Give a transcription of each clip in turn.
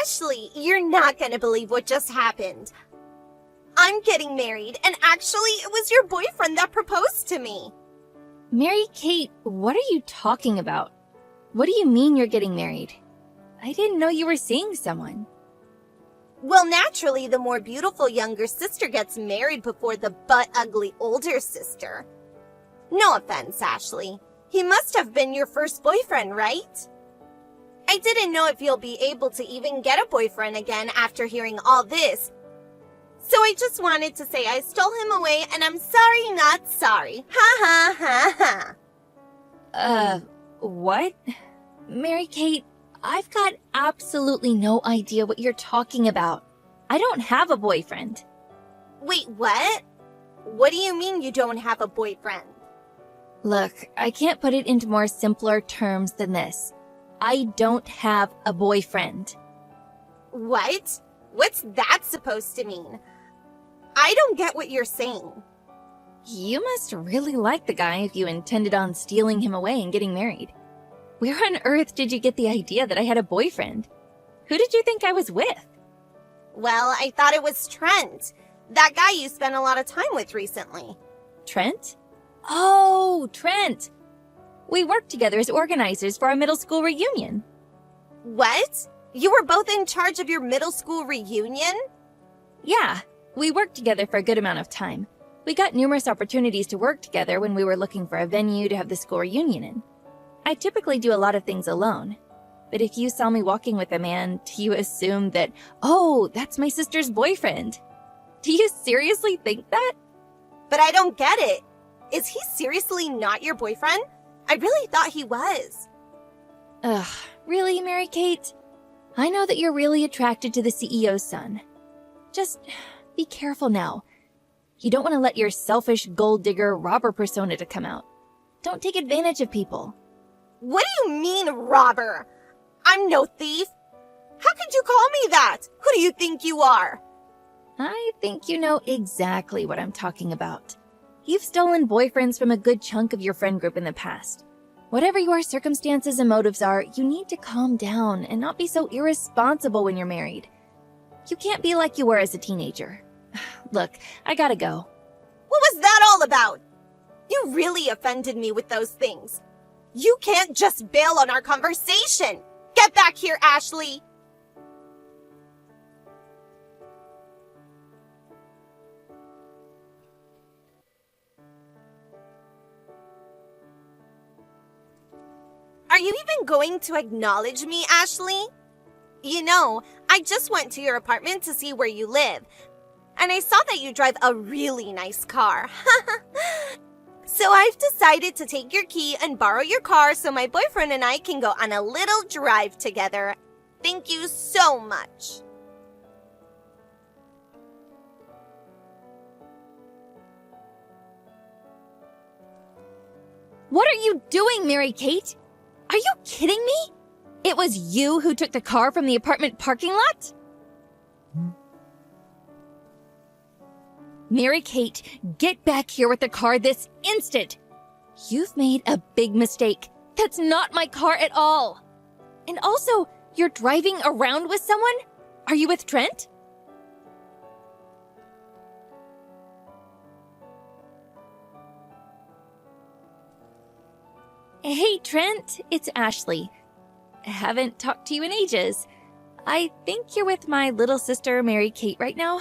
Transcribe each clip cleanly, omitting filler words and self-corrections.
Ashley, you're not gonna believe what just happened. I'm getting married, and actually, it was your boyfriend that proposed to me. Mary-Kate, what are you talking about? What do you mean you're getting married? I didn't know you were seeing someone. Well, naturally, the more beautiful younger sister gets married before the butt-ugly older sister. No offense, Ashley. He must have been your first boyfriend, right? I didn't know if you'll be able to even get a boyfriend again after hearing all this. So I just wanted to say I stole him away and I'm sorry not sorry. Ha ha ha ha. What? Mary-Kate, I've got absolutely no idea what you're talking about. I don't have a boyfriend. Wait, what? What do you mean you don't have a boyfriend? Look, I can't put it into more simpler terms than this. I don't have a boyfriend. What? What's that supposed to mean? I don't get what you're saying. You must really like the guy if you intended on stealing him away and getting married. Where on earth did you get the idea that I had a boyfriend? Who did you think I was with? Well, I thought it was Trent. That guy you spent a lot of time with recently. Trent? Oh, Trent! We worked together as organizers for our middle school reunion. What? You were both in charge of your middle school reunion? Yeah, we worked together for a good amount of time. We got numerous opportunities to work together when we were looking for a venue to have the school reunion in. I typically do a lot of things alone. But if you saw me walking with a man, do you assume that, oh, that's my sister's boyfriend? Do you seriously think that? But I don't get it. Is he seriously not your boyfriend? I really thought he was. Ugh, really, Mary-Kate? I know that you're really attracted to the CEO's son. Just be careful now. You don't want to let your selfish gold digger robber persona to come out. Don't take advantage of people. What do you mean, robber? I'm no thief. How could you call me that? Who do you think you are? I think you know exactly what I'm talking about. You've stolen boyfriends from a good chunk of your friend group in the past. Whatever your circumstances and motives are, you need to calm down and not be so irresponsible when you're married. You can't be like you were as a teenager. Look, I gotta go. What was that all about? You really offended me with those things. You can't just bail on our conversation. Get back here, Ashley. Are you even going to acknowledge me, Ashley? You know, I just went to your apartment to see where you live, and I saw that you drive a really nice car. So I've decided to take your key and borrow your car so my boyfriend and I can go on a little drive together. Thank you so much. What are you doing, Mary-Kate? Are you kidding me? It was you who took the car from the apartment parking lot? Mary-Kate, get back here with the car this instant! You've made a big mistake. That's not my car at all. And also, you're driving around with someone? Are you with Trent? Hey, Trent, it's Ashley. I haven't talked to you in ages. I think you're with my little sister, Mary-Kate, right now?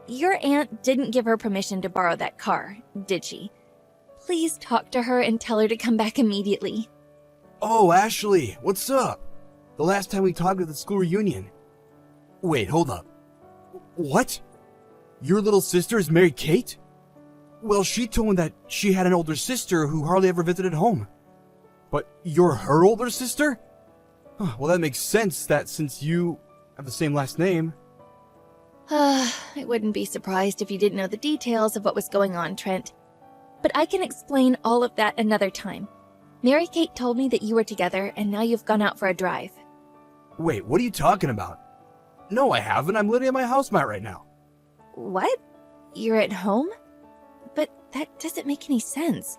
Your aunt didn't give her permission to borrow that car, did she? Please talk to her and tell her to come back immediately. Oh, Ashley, what's up? The last time we talked at the school reunion. Wait, hold up. What? Your little sister is Mary-Kate? Well, she told me that she had an older sister who hardly ever visited home. But you're her older sister? Well, that makes sense that since you have the same last name. I wouldn't be surprised if you didn't know the details of what was going on, Trent. But I can explain all of that another time. Mary-Kate told me that you were together and now you've gone out for a drive. Wait, what are you talking about? No, I haven't. I'm literally at my house mat right now. What? You're at home? But that doesn't make any sense.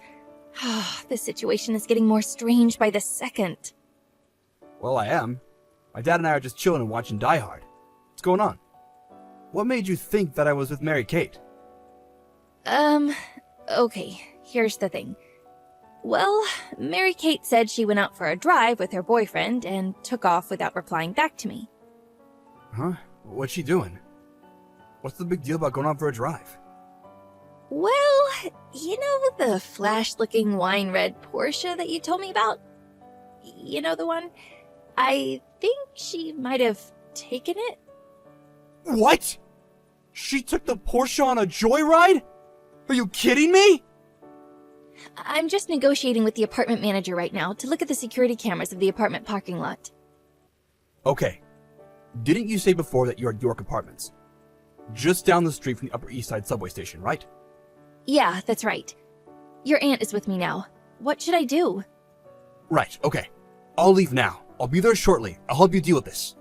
This situation is getting more strange by the second. Well, I am. My dad and I are just chilling and watching Die Hard. What's going on? What made you think that I was with Mary Kate? Okay, here's the thing. Well, Mary Kate said she went out for a drive with her boyfriend and took off without replying back to me. Huh? What's she doing? What's the big deal about going out for a drive? Well, you know the flash-looking wine red Porsche that you told me about? You know the one? I think she might have taken it. What? She took the Porsche on a joyride? Are you kidding me? I'm just negotiating with the apartment manager right now to look at the security cameras of the apartment parking lot. Okay. Didn't you say before that you're at York Apartments? Just down the street from the Upper East Side subway station, right? Yeah, that's right. Your aunt is with me now. What should I do? Right, okay. I'll leave now. I'll be there shortly. I'll help you deal with this.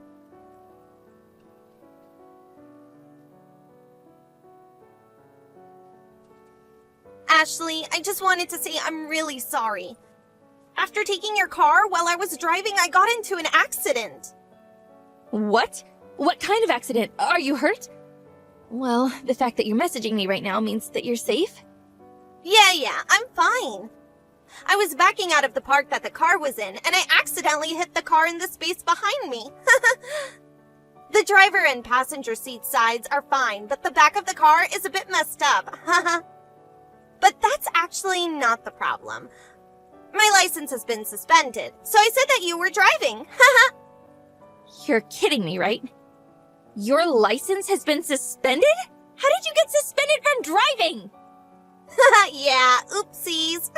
Ashley, I just wanted to say I'm really sorry. After taking your car while I was driving, I got into an accident. What? What kind of accident? Are you hurt? Well, the fact that you're messaging me right now means that you're safe. Yeah, I'm fine. I was backing out of the park that the car was in, and I accidentally hit the car in the space behind me. The driver and passenger seat sides are fine, but the back of the car is a bit messed up. But that's actually not the problem. My license has been suspended, so I said that you were driving. You're kidding me, right? Your license has been suspended? How did you get suspended from driving? Yeah, oopsies.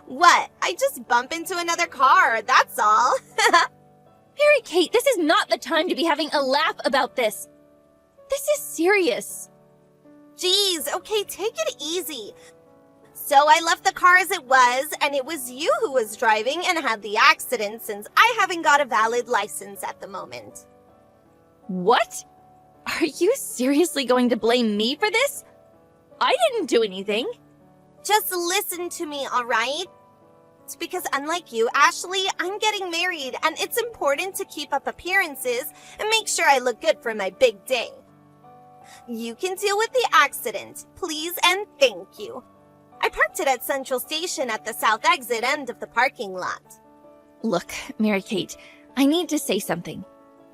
What? I just bump into another car, that's all. Mary Kate, this is not the time to be having a laugh about this. This is serious. Jeez, okay, take it easy. So I left the car as it was, and it was you who was driving and had the accident since I haven't got a valid license at the moment. What? Are you seriously going to blame me for this? I didn't do anything. Just listen to me, all right? It's because unlike you, Ashley, I'm getting married, and it's important to keep up appearances and make sure I look good for my big day. You can deal with the accident, please and thank you. I parked it at Central Station at the south exit end of the parking lot. Look, Mary Kate, I need to say something.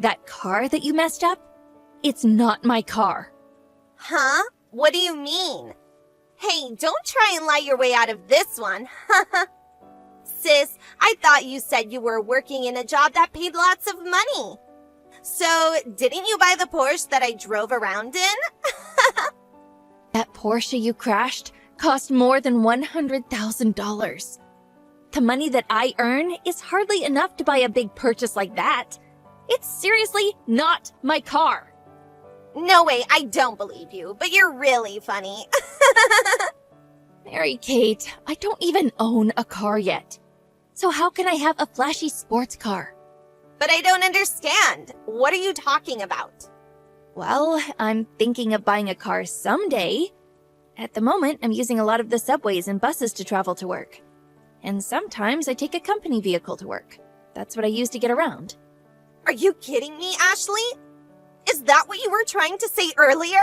That car that you messed up? It's not my car. Huh? What do you mean? Hey, don't try and lie your way out of this one. Sis, I thought you said you were working in a job that paid lots of money. So, didn't you buy the Porsche that I drove around in? That Porsche you crashed cost more than $100,000. The money that I earn is hardly enough to buy a big purchase like that. It's seriously not my car. No way, I don't believe you, but you're really funny. Mary Kate, I don't even own a car yet. So how can I have a flashy sports car? But I don't understand. What are you talking about? Well, I'm thinking of buying a car someday. At the moment, I'm using a lot of the subways and buses to travel to work. And sometimes I take a company vehicle to work. That's what I use to get around. Are you kidding me, Ashley? Is that what you were trying to say earlier?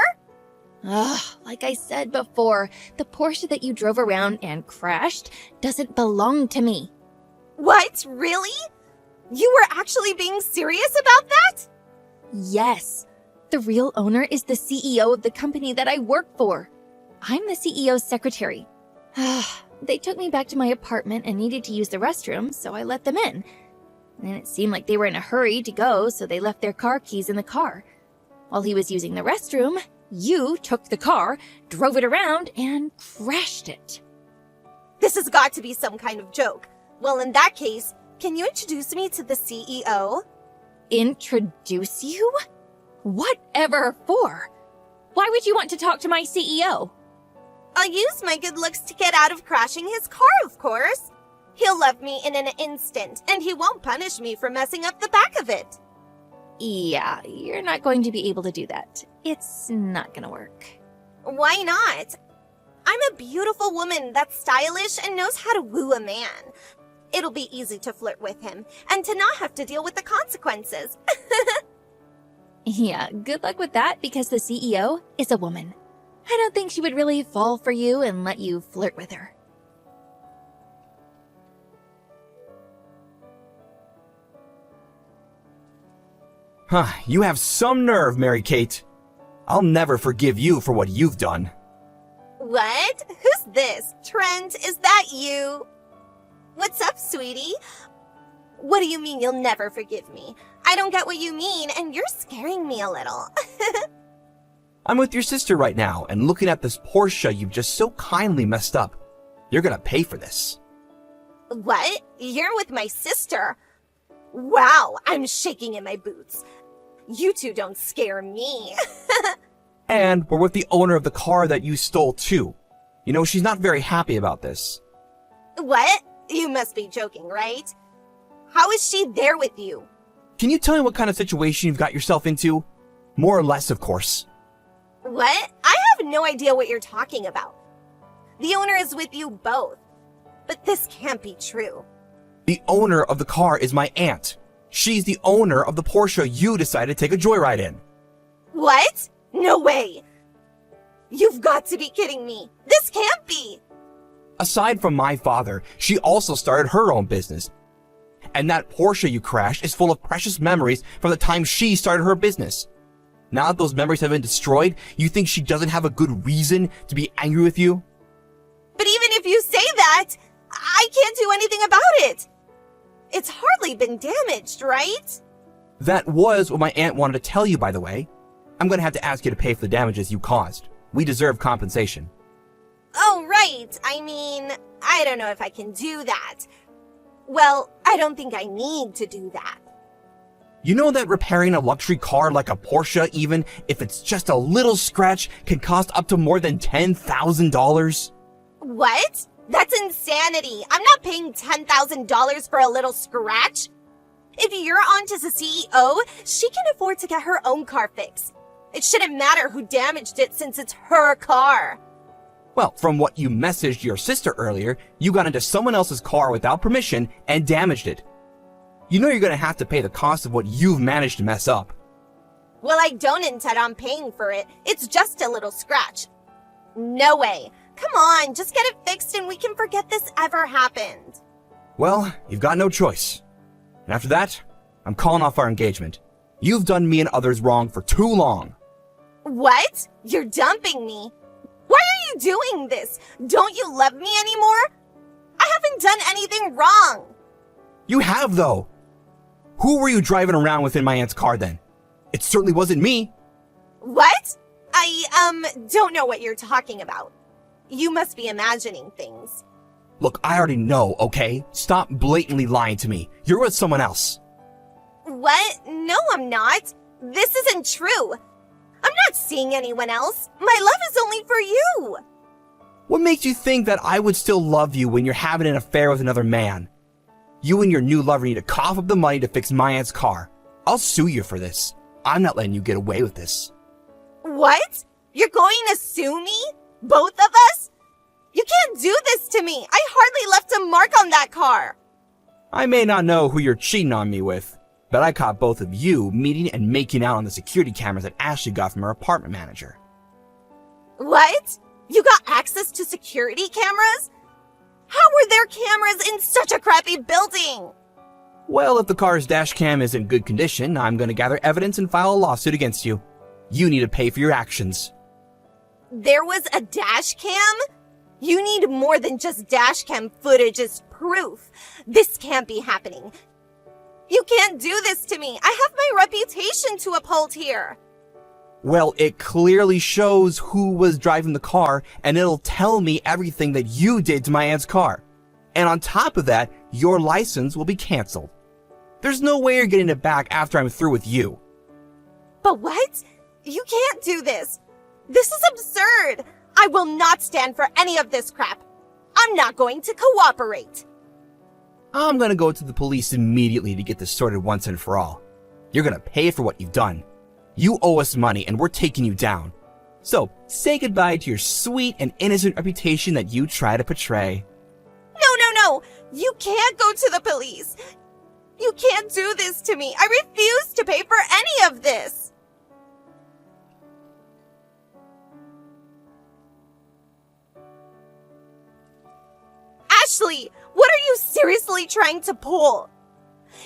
Ugh, like I said before, the Porsche that you drove around and crashed doesn't belong to me. What? Really? You were actually being serious about that? Yes. The real owner is the CEO of the company that I work for. I'm the CEO's secretary. They took me back to my apartment and needed to use the restroom, so I let them in. And it seemed like they were in a hurry to go, so they left their car keys in the car. While he was using the restroom, you took the car, drove it around, and crashed it. This has got to be some kind of joke. Well, in that case, can you introduce me to the CEO? Introduce you? Whatever for? Why would you want to talk to my CEO? I'll use my good looks to get out of crashing his car, of course. He'll love me in an instant, and he won't punish me for messing up the back of it. Yeah, you're not going to be able to do that. It's not gonna work. Why not? I'm a beautiful woman that's stylish and knows how to woo a man. It'll be easy to flirt with him and to not have to deal with the consequences. Yeah, good luck with that because the CEO is a woman. I don't think she would really fall for you and let you flirt with her. Huh, you have some nerve, Mary-Kate. I'll never forgive you for what you've done. What? Who's this? Trent, is that you? What's up, sweetie? What do you mean you'll never forgive me? I don't get what you mean, and you're scaring me a little. I'm with your sister right now and looking at this Porsche you've just so kindly messed up. You're gonna pay for this. What? You're with my sister? Wow, I'm shaking in my boots. You two don't scare me. And we're with the owner of the car that you stole too. You know, she's not very happy about this. What? You must be joking, right? How is she there with you? Can you tell me what kind of situation you've got yourself into? More or less, of course. What? I have no idea what you're talking about. The owner is with you both. But this can't be true. The owner of the car is my aunt. She's the owner of the Porsche you decided to take a joyride in. What? No way. You've got to be kidding me. This can't be. Aside from my father, she also started her own business. And that Porsche you crashed is full of precious memories from the time she started her business. Now that those memories have been destroyed, you think she doesn't have a good reason to be angry with you? But even if you say that, I can't do anything about it. It's hardly been damaged, right? That was what my aunt wanted to tell you, by the way. I'm going to have to ask you to pay for the damages you caused. We deserve compensation. Oh, right. I mean, I don't know if I can do that. Well, I don't think I need to do that. You know that repairing a luxury car like a Porsche, even if it's just a little scratch, can cost up to more than $10,000? What? That's insanity. I'm not paying $10,000 for a little scratch. If you're onto the CEO, she can afford to get her own car fixed. It shouldn't matter who damaged it since it's her car. Well, from what you messaged your sister earlier, you got into someone else's car without permission and damaged it. You know you're going to have to pay the cost of what you've managed to mess up. Well, I don't intend on paying for it. It's just a little scratch. No way. Come on, just get it fixed and we can forget this ever happened. Well, you've got no choice. And after that, I'm calling off our engagement. You've done me and others wrong for too long. What? You're dumping me? Why are you doing this? Don't you love me anymore? I haven't done anything wrong. You have, though. Who were you driving around with in my aunt's car then? It certainly wasn't me. What? I don't know what you're talking about. You must be imagining things. Look, I already know, okay? Stop blatantly lying to me. You're with someone else. What? No, I'm not. This isn't true. I'm not seeing anyone else. My love is only for you. What makes you think that I would still love you when you're having an affair with another man? You and your new lover need to cough up the money to fix my aunt's car. I'll sue you for this. I'm not letting you get away with this. What? You're going to sue me? Both of us? You can't do this to me. I hardly left a mark on that car. I may not know who you're cheating on me with, but I caught both of you meeting and making out on the security cameras that Ashley got from her apartment manager. What? You got access to security cameras? How were there cameras in such a crappy building? Well, if the car's dash cam is in good condition, I'm going to gather evidence and file a lawsuit against you. You need to pay for your actions. There was a dash cam? You need more than just dash cam footage as proof. This can't be happening. You can't do this to me. I have my reputation to uphold here. Well, it clearly shows who was driving the car, and it'll tell me everything that you did to my aunt's car. And on top of that, your license will be canceled. There's no way you're getting it back after I'm through with you. But what? You can't do this. This is absurd. I will not stand for any of this crap. I'm not going to cooperate. I'm gonna go to the police immediately to get this sorted once and for all. You're gonna pay for what you've done. You owe us money and we're taking you down. So, say goodbye to your sweet and innocent reputation that you try to portray. No. No, you can't go to the police. You can't do this to me. I refuse to pay for any of this. Ashley, what are you seriously trying to pull?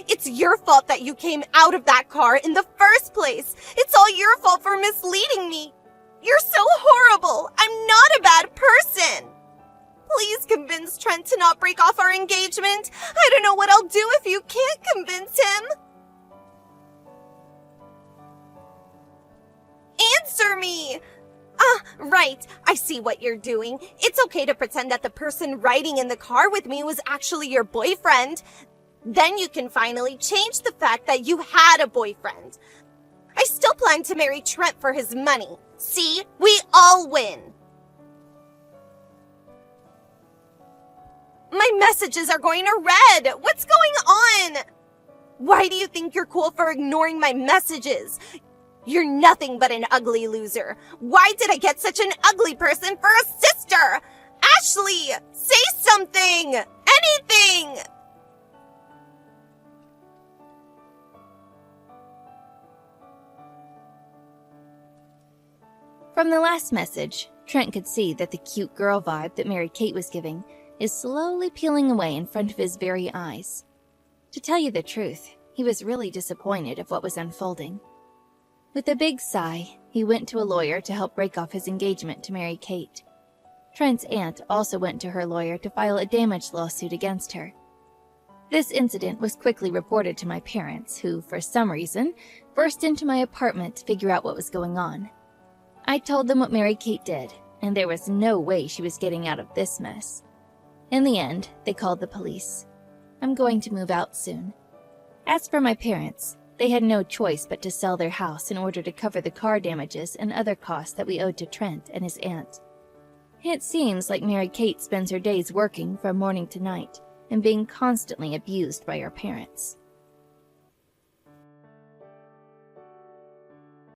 It's your fault that you came out of that car in the first place. It's all your fault for misleading me. You're so horrible. I'm not a bad person. Please convince Trent to not break off our engagement. I don't know what I'll do if you can't convince him. Answer me! Right. I see what you're doing. It's okay to pretend that the person riding in the car with me was actually your boyfriend. Then you can finally change the fact that you had a boyfriend. I still plan to marry Trent for his money. See? We all win. My messages are going to red. What's going on? Why do you think you're cool for ignoring my messages? You're nothing but an ugly loser. Why did I get such an ugly person for a sister? Ashley, say something! Anything! From the last message, Trent could see that the cute girl vibe that Mary Kate was giving is slowly peeling away in front of his very eyes. To tell you the truth, he was really disappointed of what was unfolding. With a big sigh, he went to a lawyer to help break off his engagement to Mary Kate. Trent's aunt also went to her lawyer to file a damage lawsuit against her. This incident was quickly reported to my parents, who, for some reason, burst into my apartment to figure out what was going on. I told them what Mary Kate did, and there was no way she was getting out of this mess. In the end, they called the police. I'm going to move out soon. As for my parents, they had no choice but to sell their house in order to cover the car damages and other costs that we owed to Trent and his aunt. It seems like Mary Kate spends her days working from morning to night and being constantly abused by her parents.